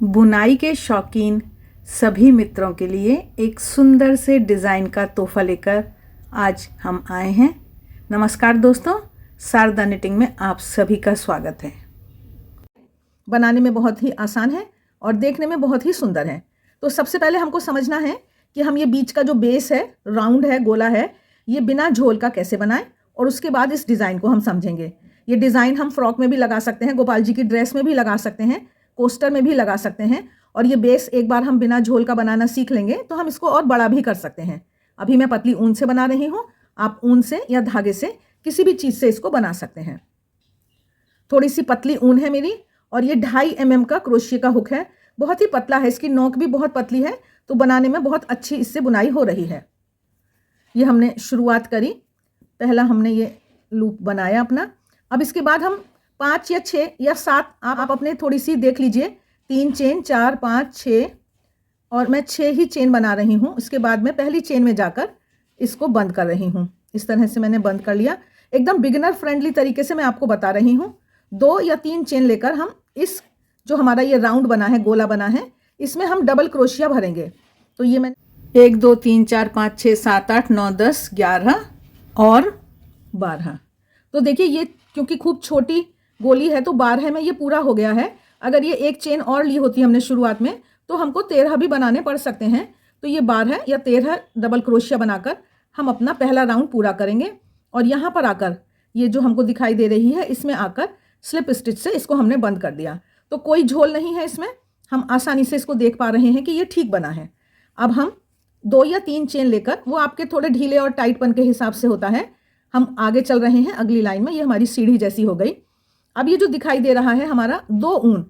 बुनाई के शौकीन सभी मित्रों के लिए एक सुंदर से डिज़ाइन का तोहफा लेकर आज हम आए हैं। नमस्कार दोस्तों, शारदा निटिंग में आप सभी का स्वागत है। बनाने में बहुत ही आसान है और देखने में बहुत ही सुंदर है। तो सबसे पहले हमको समझना है कि हम ये बीच का जो बेस है, राउंड है, गोला है, ये बिना झोल का कैसे बनाएं, और उसके बाद इस डिज़ाइन को हम समझेंगे। ये डिज़ाइन हम फ्रॉक में भी लगा सकते हैं, गोपाल जी की ड्रेस में भी लगा सकते हैं, कोस्टर में भी लगा सकते हैं। और ये बेस एक बार हम बिना झोल का बनाना सीख लेंगे तो हम इसको और बड़ा भी कर सकते हैं। अभी मैं पतली ऊन से बना रही हूँ, आप ऊन से या धागे से किसी भी चीज़ से इसको बना सकते हैं। थोड़ी सी पतली ऊन है मेरी और ये 2.5 mm का क्रोशिया का हुक है। बहुत ही पतला है, इसकी नोक भी बहुत पतली है, तो बनाने में बहुत अच्छी इससे बुनाई हो रही है। ये हमने शुरुआत करी, पहला हमने ये लूप बनाया अपना। अब इसके बाद हम 5 या 6 या 7, आप अपने थोड़ी सी देख लीजिए, 3 चेन, 4, 5, 6, और मैं 6 ही चेन बना रही हूँ। इसके बाद मैं पहली चेन में जाकर इसको बंद कर रही हूँ। इस तरह से मैंने बंद कर लिया। एकदम बिगिनर फ्रेंडली तरीके से मैं आपको बता रही हूँ। 2 या 3 चेन लेकर हम इस जो हमारा ये राउंड बना है, गोला बना है, इसमें हम डबल क्रोशिया भरेंगे। तो ये मैंने 1 2 3 4 5 6 7 8 9 10 11 और 12। तो देखिए, ये क्योंकि खूब छोटी गोली है तो 12 में ये पूरा हो गया है। अगर ये एक चेन और ली होती हमने शुरुआत में तो हमको 13 भी बनाने पड़ सकते हैं। तो ये 12 या 13 डबल क्रोशिया बनाकर हम अपना पहला राउंड पूरा करेंगे। और यहाँ पर आकर ये जो हमको दिखाई दे रही है, इसमें आकर स्लिप स्टिच से इसको हमने बंद कर दिया। तो कोई झोल नहीं है इसमें, हम आसानी से इसको देख पा रहे हैं कि ये ठीक बना है। अब हम 2 या 3 चेन लेकर, वो आपके थोड़े ढीले और टाइटपन के हिसाब से होता है, हम आगे चल रहे हैं अगली लाइन में। ये हमारी सीढ़ी जैसी हो गई। अब ये जो दिखाई दे रहा है हमारा 2 ऊन,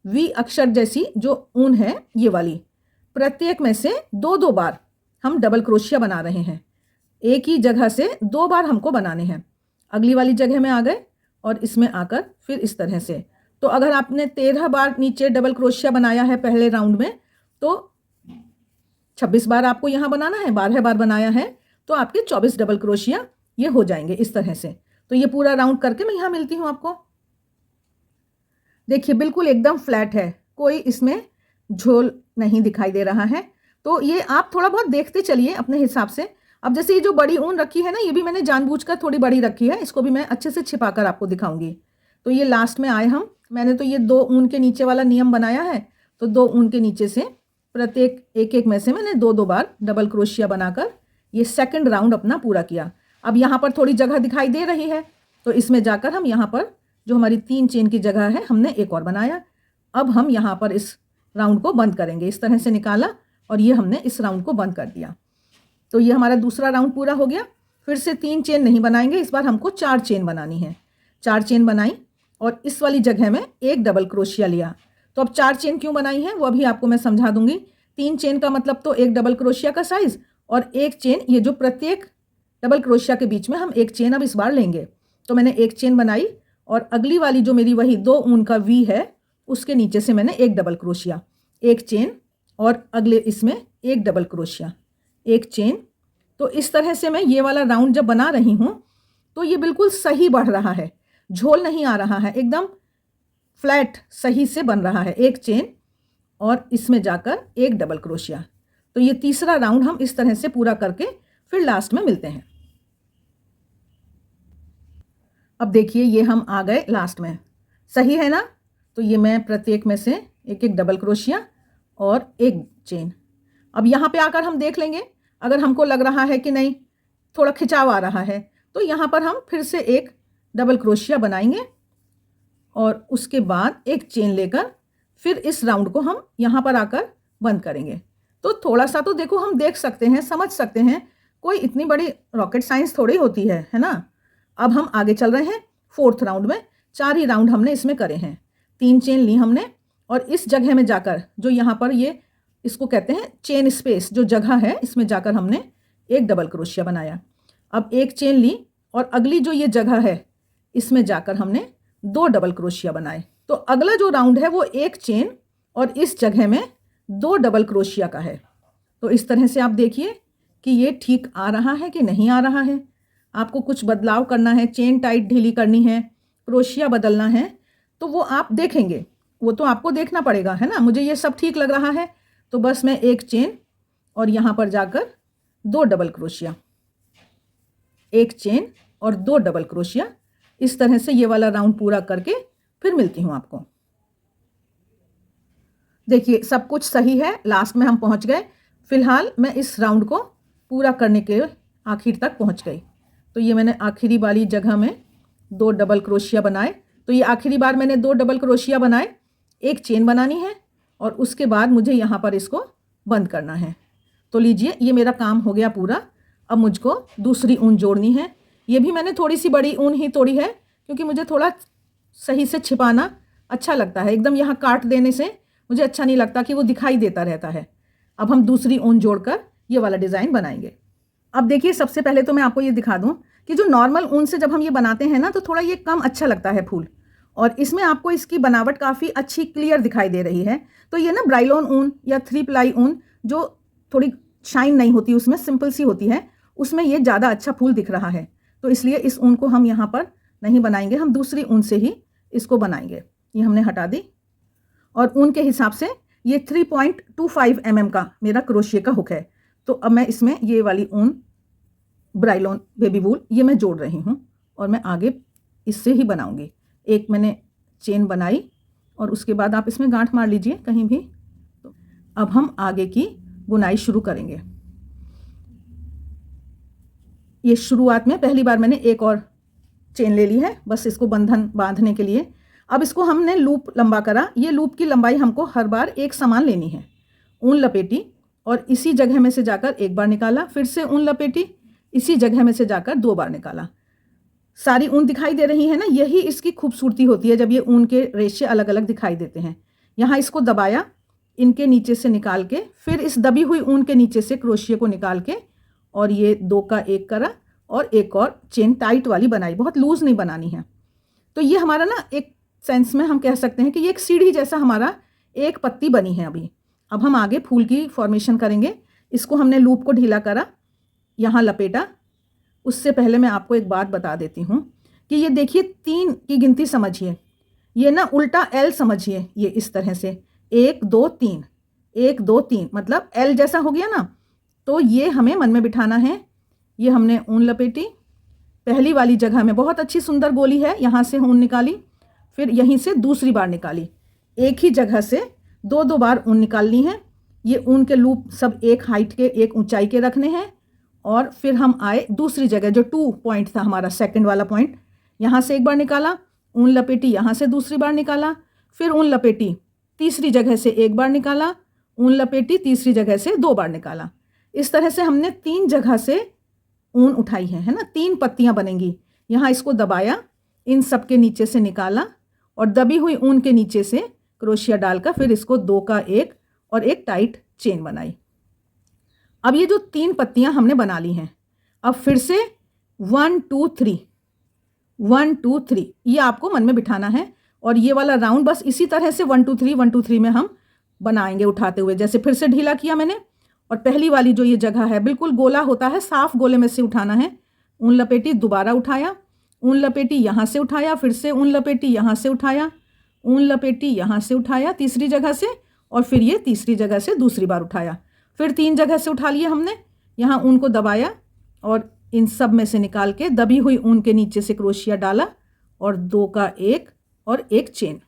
वी अक्षर जैसी जो ऊन है ये वाली, प्रत्येक में से 2-2 बार हम डबल क्रोशिया बना रहे हैं। एक ही जगह से 2 बार हमको बनाने हैं। अगली वाली जगह में आ गए और इसमें आकर फिर इस तरह से। तो अगर आपने 13 बार नीचे डबल क्रोशिया बनाया है पहले राउंड में, तो 26 बार आपको यहाँ बनाना है। 12 बार बनाया है तो आपके 24 डबल क्रोशिया ये हो जाएंगे इस तरह से। तो ये पूरा राउंड करके मैं यहाँ मिलती हूँ आपको। देखिए, बिल्कुल एकदम फ्लैट है, कोई इसमें झोल नहीं दिखाई दे रहा है। तो ये आप थोड़ा बहुत देखते चलिए अपने हिसाब से। अब जैसे ये जो बड़ी ऊन रखी है ना, ये भी मैंने जानबूझकर थोड़ी बड़ी रखी है, इसको भी मैं अच्छे से छिपाकर आपको दिखाऊंगी। तो ये लास्ट में आए हम, मैंने तो ये 2 ऊन के नीचे वाला नियम बनाया है। तो 2 ऊन के नीचे से प्रत्येक एक में से मैंने 2-2 बार डबल क्रोशिया बनाकर ये सेकंड राउंड अपना पूरा किया। अब यहाँ पर थोड़ी जगह दिखाई दे रही है, तो इसमें जाकर हम यहाँ पर जो हमारी 3 चेन की जगह है, हमने एक और बनाया। अब हम यहाँ पर इस राउंड को बंद करेंगे। इस तरह से निकाला और ये हमने इस राउंड को बंद कर दिया। तो ये हमारा दूसरा राउंड पूरा हो गया। फिर से 3 चेन नहीं बनाएंगे, इस बार हमको 4 चेन बनानी है। 4 चेन बनाई और इस वाली जगह में एक डबल क्रोशिया लिया। तो अब 4 चेन क्यों बनाई है वो अभी आपको मैं समझा दूंगी। 3 चेन का मतलब तो एक डबल क्रोशिया का साइज, और एक चेन, ये जो प्रत्येक डबल क्रोशिया के बीच में हम एक चेन अब इस बार लेंगे। तो मैंने एक चेन बनाई और अगली वाली जो मेरी वही 2 ऊन का वी है, उसके नीचे से मैंने एक डबल क्रोशिया, एक चेन, और अगले इसमें एक डबल क्रोशिया, एक चेन। तो इस तरह से मैं ये वाला राउंड जब बना रही हूँ तो ये बिल्कुल सही बढ़ रहा है, झोल नहीं आ रहा है, एकदम फ्लैट सही से बन रहा है। एक चेन और इसमें जाकर एक डबल क्रोशिया। तो ये तीसरा राउंड हम इस तरह से पूरा करके फिर लास्ट में मिलते हैं। अब देखिए, ये हम आ गए लास्ट में, सही है ना। तो ये मैं प्रत्येक में से एक एक डबल क्रोशिया और एक चेन। अब यहाँ पे आकर हम देख लेंगे, अगर हमको लग रहा है कि नहीं थोड़ा खिंचाव आ रहा है, तो यहाँ पर हम फिर से एक डबल क्रोशिया बनाएंगे और उसके बाद एक चेन लेकर फिर इस राउंड को हम यहाँ पर आकर बंद करेंगे। तो थोड़ा सा तो देखो हम देख सकते हैं, समझ सकते हैं, कोई इतनी बड़ी रॉकेट साइंस थोड़ी होती है ना। अब हम आगे चल रहे हैं 4th राउंड में। 4 ही राउंड हमने इसमें करे हैं। 3 चेन ली हमने और इस जगह में जाकर जो यहाँ पर ये इसको कहते हैं चेन स्पेस जो जगह है, इसमें जाकर हमने एक डबल क्रोशिया बनाया। अब एक चेन ली और अगली जो ये जगह है, इसमें जाकर हमने 2 डबल क्रोशिया बनाए। तो अगला जो राउंड है वो एक चेन और इस जगह में 2 डबल क्रोशिया का है। तो इस तरह से आप देखिए कि ये ठीक आ रहा है कि नहीं आ रहा है। आपको कुछ बदलाव करना है, चेन टाइट ढीली करनी है, क्रोशिया बदलना है, तो वो आप देखेंगे वो तो आपको देखना पड़ेगा, है ना। मुझे ये सब ठीक लग रहा है, तो बस मैं एक चेन और यहाँ पर जाकर 2 डबल क्रोशिया, एक चेन और 2 डबल क्रोशिया, इस तरह से ये वाला राउंड पूरा करके फिर मिलती हूँ आपको। देखिए सब कुछ सही है, लास्ट में हम पहुँच गए। फिलहाल मैं इस राउंड को पूरा करने के आखिर तक पहुँच गई। तो ये मैंने आखिरी वाली जगह में 2 डबल क्रोशिया बनाए। तो ये आखिरी बार मैंने 2 डबल क्रोशिया बनाए, एक चेन बनानी है और उसके बाद मुझे यहाँ पर इसको बंद करना है। तो लीजिए ये मेरा काम हो गया पूरा। अब मुझको दूसरी ऊन जोड़नी है। ये भी मैंने थोड़ी सी बड़ी ऊन ही तोड़ी है, क्योंकि मुझे थोड़ा सही से छिपाना अच्छा लगता है। एकदम यहाँ काट देने से मुझे अच्छा नहीं लगता कि वो दिखाई देता रहता है। अब हम दूसरी ऊन जोड़कर ये वाला डिज़ाइन बनाएंगे। अब देखिए सबसे पहले तो मैं आपको ये दिखा दूँ कि जो नॉर्मल ऊन से जब हम ये बनाते हैं ना, तो थोड़ा ये कम अच्छा लगता है फूल, और इसमें आपको इसकी बनावट काफ़ी अच्छी क्लियर दिखाई दे रही है। तो ये ना ब्राइलोन ऊन या 3 प्लाई ऊन जो थोड़ी शाइन नहीं होती, उसमें सिंपल सी होती है, उसमें ये ज़्यादा अच्छा फूल दिख रहा है। तो इसलिए इस ऊन को हम यहाँ पर नहीं बनाएंगे, हम दूसरी ऊन से ही इसको बनाएंगे। ये हमने हटा दी, और ऊन के हिसाब से ये 3.25 mm का मेरा क्रोशिया का हुक है। तो अब मैं इसमें ये वाली ऊन ब्राइलोन बेबी वूल ये मैं जोड़ रही हूँ, और मैं आगे इससे ही बनाऊंगी। एक मैंने चेन बनाई और उसके बाद आप इसमें गांठ मार लीजिए कहीं भी। तो अब हम आगे की बुनाई शुरू करेंगे। ये शुरुआत में पहली बार मैंने एक और चेन ले ली है, बस इसको बंधन बांधने के लिए। अब इसको हमने लूप लंबा करा। ये लूप की लंबाई हमको हर बार एक समान लेनी है। ऊन लपेटी और इसी जगह में से जाकर एक बार निकाला, फिर से ऊन लपेटी, इसी जगह में से जाकर 2 बार निकाला। सारी ऊन दिखाई दे रही है ना, यही इसकी खूबसूरती होती है जब ये ऊन के रेशे अलग अलग दिखाई देते हैं। यहाँ इसको दबाया, इनके नीचे से निकाल के, फिर इस दबी हुई ऊन के नीचे से क्रोशिया को निकाल के, और ये 2 का 1 करा और एक और चेन टाइट वाली बनाई, बहुत लूज नहीं बनानी है। तो ये हमारा ना एक सेंस में हम कह सकते हैं कि ये एक सीढ़ी जैसा हमारा एक पत्ती बनी है अभी। अब हम आगे फूल की फॉर्मेशन करेंगे। इसको हमने लूप को ढीला करा, यहाँ लपेटा। उससे पहले मैं आपको एक बात बता देती हूँ कि ये देखिए 3 की गिनती समझिए, ये ना उल्टा L समझिए, ये इस तरह से 1 2 3 1 2 3 मतलब L जैसा हो गया ना। तो ये हमें मन में बिठाना है। ये हमने ऊन लपेटी, पहली वाली जगह में बहुत अच्छी सुंदर गोली है, यहाँ से ऊन निकाली, फिर यहीं से दूसरी बार निकाली। एक ही जगह से 2 बार ऊन निकालनी है। ये ऊन के लूप सब एक हाइट के, एक ऊंचाई के रखने हैं। और फिर हम आए दूसरी जगह, जो 2 पॉइंट था हमारा सेकंड वाला पॉइंट, यहाँ से एक बार निकाला, ऊन लपेटी, यहाँ से दूसरी बार निकाला, फिर ऊन लपेटी, तीसरी जगह से एक बार निकाला, ऊन लपेटी, तीसरी जगह से 2 बार निकाला। इस तरह से हमने 3 जगह से ऊन उठाई है ना। 3 पत्तियां बनेंगी। यहाँ इसको दबाया, इन सब के नीचे से निकाला, और दबी हुई ऊन के नीचे से क्रोशिया डालकर फिर इसको 2 का 1 और एक टाइट चेन बनाई। अब ये जो 3 पत्तियां हमने बना ली हैं, अब फिर से 1 2 3 1 2 3 ये आपको मन में बिठाना है। और ये वाला राउंड बस इसी तरह से 1 2 3 1 2 3 में हम बनाएंगे उठाते हुए। जैसे फिर से ढीला किया मैंने, और पहली वाली जो ये जगह है बिल्कुल गोला होता है, साफ गोले में से उठाना है। ऊन लपेटी, दोबारा उठाया, ऊन लपेटी, यहाँ से उठाया, फिर से ऊन लपेटी, यहाँ से उठाया, ऊन लपेटी, यहाँ से उठाया तीसरी जगह से, और फिर ये तीसरी जगह से दूसरी बार उठाया, फिर 3 जगह से उठा लिए हमने। यहाँ ऊन को दबाया और इन सब में से निकाल के दबी हुई ऊन के नीचे से क्रोशिया डाला, और 2 का 1 और एक चेन।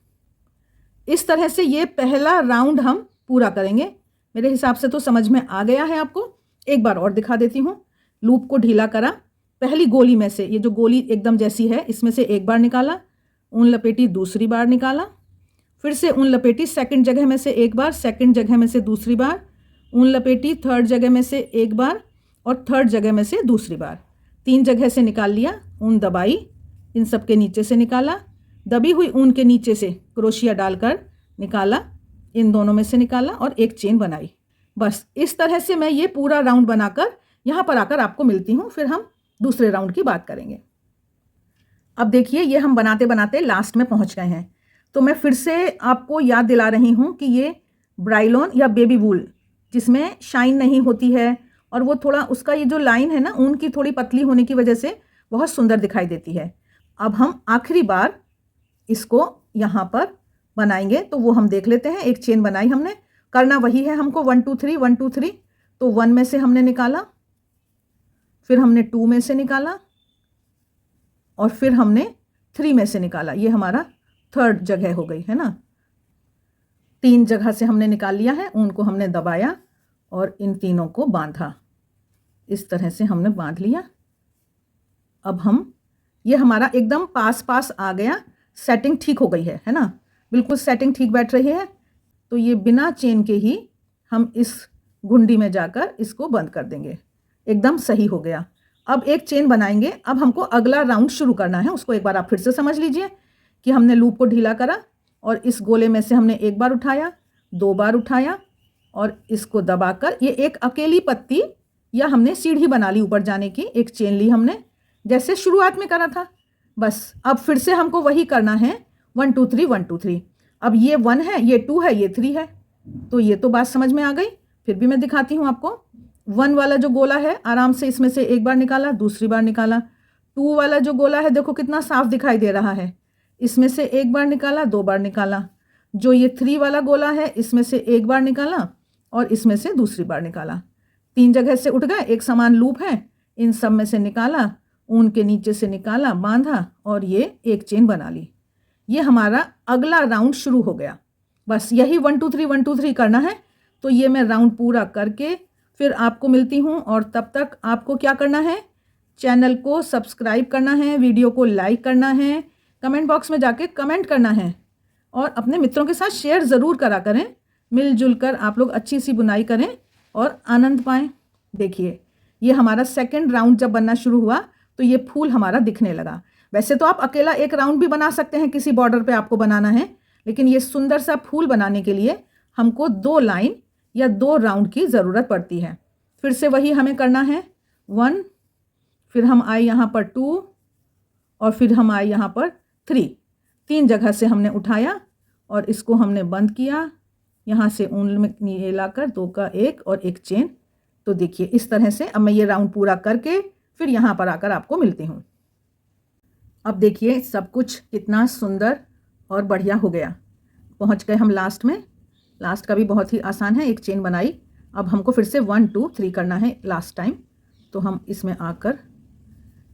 इस तरह से ये पहला राउंड हम पूरा करेंगे। मेरे हिसाब से तो समझ में आ गया है आपको। एक बार और दिखा देती हूँ। लूप को ढीला करा, पहली गोली में से, ये जो गोली एकदम जैसी है, इसमें से एक बार निकाला, ऊन लपेटी, दूसरी बार निकाला, फिर से ऊन लपेटी, सेकंड जगह में से एक बार, सेकंड जगह में से दूसरी बार, ऊन लपेटी, थर्ड जगह में से एक बार और थर्ड जगह में से दूसरी बार। 3 जगह से निकाल लिया, ऊन दबाई, इन सब के नीचे से निकाला, दबी हुई ऊन के नीचे से क्रोशिया डालकर निकाला, इन दोनों में से निकाला और एक चेन बनाई। बस इस तरह से मैं ये पूरा राउंड बनाकर यहाँ पर आकर आपको मिलती हूँ, फिर हम दूसरे राउंड की बात करेंगे। अब देखिए ये हम बनाते बनाते लास्ट में पहुँच गए हैं। तो मैं फिर से आपको याद दिला रही हूँ कि ये ब्राइलोन या बेबी वूल जिसमें शाइन नहीं होती है, और वो थोड़ा उसका ये जो लाइन है ना ऊन की थोड़ी पतली होने की वजह से बहुत सुंदर दिखाई देती है। अब हम आखिरी बार इसको यहाँ पर बनाएंगे तो वो हम देख लेते हैं। एक चेन बनाई हमने, करना वही है हमको 1 2 3 1 2 3। तो 1 में से हमने निकाला, फिर हमने 2 में से निकाला और फिर हमने 3 में से निकाला। ये हमारा थर्ड जगह हो गई है ना। 3 जगह से हमने निकाल लिया है, ऊन को हमने दबाया और इन तीनों को बांधा। इस तरह से हमने बांध लिया। अब हम, ये हमारा एकदम पास पास आ गया, सेटिंग ठीक हो गई है ना, बिल्कुल सेटिंग ठीक बैठ रही है। तो ये बिना चेन के ही हम इस घुंडी में जाकर इसको बंद कर देंगे, एकदम सही हो गया। अब एक चेन बनाएंगे। अब हमको अगला राउंड शुरू करना है, उसको एक बार आप फिर से समझ लीजिए कि हमने लूप को ढीला करा और इस गोले में से हमने एक बार उठाया, 2 बार उठाया और इसको दबाकर ये एक अकेली पत्ती या हमने सीढ़ी बना ली ऊपर जाने की। एक चेन ली हमने जैसे शुरुआत में करा था, बस अब फिर से हमको वही करना है 1 2 3 1 2 3। अब ये 1 है, ये 2 है, ये 3 है। तो ये तो बात समझ में आ गई। फिर भी मैं दिखाती हूँ आपको। 1 वाला जो गोला है, आराम से इसमें से एक बार निकाला, दूसरी बार निकाला। 2 वाला जो गोला है, देखो कितना साफ दिखाई दे रहा है, इसमें से एक बार निकाला, 2 बार निकाला। जो ये 3 वाला गोला है, इसमें से एक बार निकाला और इसमें से दूसरी बार निकाला। 3 जगह से उठ गए, एक समान लूप है, इन सब में से निकाला, ऊन के नीचे से निकाला, बांधा और ये एक चेन बना ली। ये हमारा अगला राउंड शुरू हो गया। बस यही 1 2 3 1 2 3 करना है। तो ये मैं राउंड पूरा करके फिर आपको मिलती हूँ। और तब तक आपको क्या करना है, चैनल को सब्सक्राइब करना है, वीडियो को लाइक करना है, कमेंट बॉक्स में जाके कमेंट करना है और अपने मित्रों के साथ शेयर ज़रूर करा करें। मिलजुल कर आप लोग अच्छी सी बुनाई करें और आनंद पाएँ। देखिए ये हमारा सेकेंड राउंड जब बनना शुरू हुआ तो ये फूल हमारा दिखने लगा। वैसे तो आप अकेला एक राउंड भी बना सकते हैं, किसी बॉर्डर पे आपको बनाना है, लेकिन ये सुंदर सा फूल बनाने के लिए हमको 2 लाइन या 2 राउंड की ज़रूरत पड़ती है। फिर से वही हमें करना है 1, फिर हम आए यहाँ पर 2 और फिर हम आए यहाँ पर 3। 3 जगह से हमने उठाया और इसको हमने बंद किया, यहाँ से ऊन में नीचे लाकर 2 का 1 और एक चेन। तो देखिए इस तरह से अब मैं ये राउंड पूरा करके फिर यहाँ पर आकर आपको मिलती हूँ। अब देखिए सब कुछ कितना सुंदर और बढ़िया हो गया। पहुँच गए हम लास्ट में। लास्ट का भी बहुत ही आसान है, एक चेन बनाई। अब हमको फिर से 1 2 3 करना है लास्ट टाइम। तो हम इसमें आकर,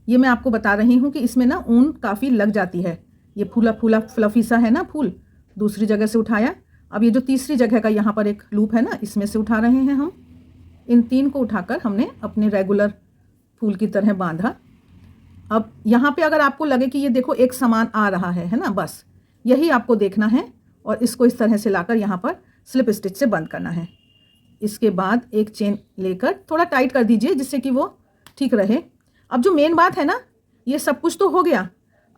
ये मैं आपको बता रही हूँ कि इसमें ना ऊन काफ़ी लग जाती है। ये फूला फूला फ्लफी सा है ना फूल। दूसरी जगह से उठाया। अब ये जो तीसरी जगह का यहाँ पर एक लूप है ना, इसमें से उठा रहे हैं हम। इन 3 को उठाकर हमने अपने रेगुलर फूल की तरह बांधा। अब यहाँ पे अगर आपको लगे कि ये देखो एक समान आ रहा है ना, बस यही आपको देखना है और इसको इस तरह से लाकर यहाँ पर स्लिप स्टिच से बंद करना है। इसके बाद एक चेन लेकर थोड़ा टाइट कर दीजिए जिससे कि वो ठीक रहे। अब जो मेन बात है ना, ये सब कुछ तो हो गया।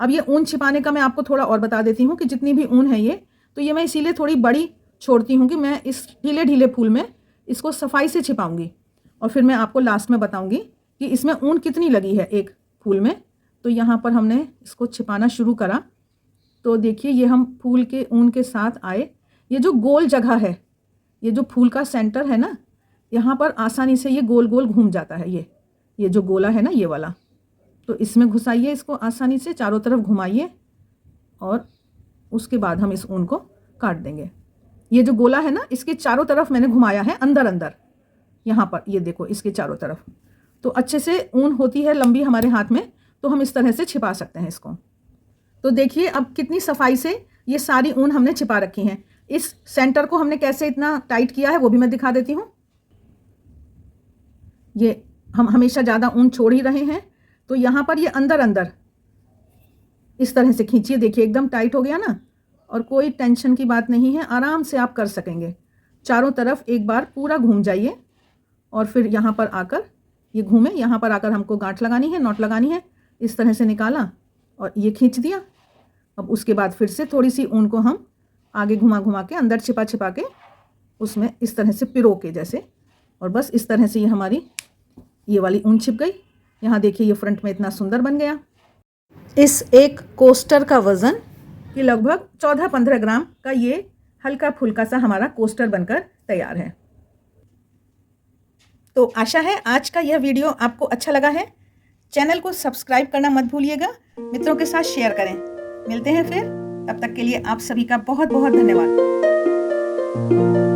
अब ये ऊन छिपाने का मैं आपको थोड़ा और बता देती हूँ कि जितनी भी ऊन है ये, तो ये मैं इसीलिए थोड़ी बड़ी छोड़ती हूँ कि मैं इस ढीले ढीले फूल में इसको सफाई से छिपाऊंगी और फिर मैं आपको लास्ट में बताऊंगी कि इसमें ऊन कितनी लगी है एक फूल में। तो यहाँ पर हमने इसको छिपाना शुरू करा। तो देखिए ये हम फूल के ऊन के साथ आए। ये जो गोल जगह है, ये जो फूल का सेंटर है ना, यहाँ पर आसानी से ये गोल गोल घूम जाता है। ये जो गोला है ना, ये वाला, तो इसमें घुसाइए इसको आसानी से, चारों तरफ घुमाइए और उसके बाद हम इस ऊन को काट देंगे। ये जो गोला है ना, इसके चारों तरफ मैंने घुमाया है, अंदर अंदर यहाँ पर ये देखो इसके चारों तरफ। तो अच्छे से ऊन होती है लंबी हमारे हाथ में, तो हम इस तरह से छिपा सकते हैं इसको। तो देखिए अब कितनी सफाई से ये सारी ऊन हमने छिपा रखी हैं। इस सेंटर को हमने कैसे इतना टाइट किया है वो भी मैं दिखा देती हूँ। ये हम हमेशा ज़्यादा ऊन छोड़ ही रहे हैं, तो यहाँ पर ये अंदर अंदर इस तरह से खींचिए। देखिए एकदम टाइट हो गया ना, और कोई टेंशन की बात नहीं है, आराम से आप कर सकेंगे। चारों तरफ एक बार पूरा घूम जाइए और फिर यहाँ पर आकर ये घूमे, यहाँ पर आकर हमको गांठ लगानी है, नॉट लगानी है। इस तरह से निकाला और ये खींच दिया। अब उसके बाद फिर से थोड़ी सी ऊन को हम आगे घुमा घुमा के अंदर छिपा छिपा के उसमें इस तरह से पिरो के जैसे, और बस इस तरह से ये हमारी ये वाली ऊन छिप गई। यहाँ देखिए ये फ्रंट में इतना सुंदर बन गया। इस एक कोस्टर का वज़न कि लगभग 14-15 ग्राम का ये हल्का फुल्का सा हमारा कोस्टर बनकर तैयार है। तो आशा है आज का यह वीडियो आपको अच्छा लगा है। चैनल को सब्सक्राइब करना मत भूलिएगा, मित्रों के साथ शेयर करें। मिलते हैं फिर तब तक के लिए आप सभी का बहुत बहुत धन्यवाद।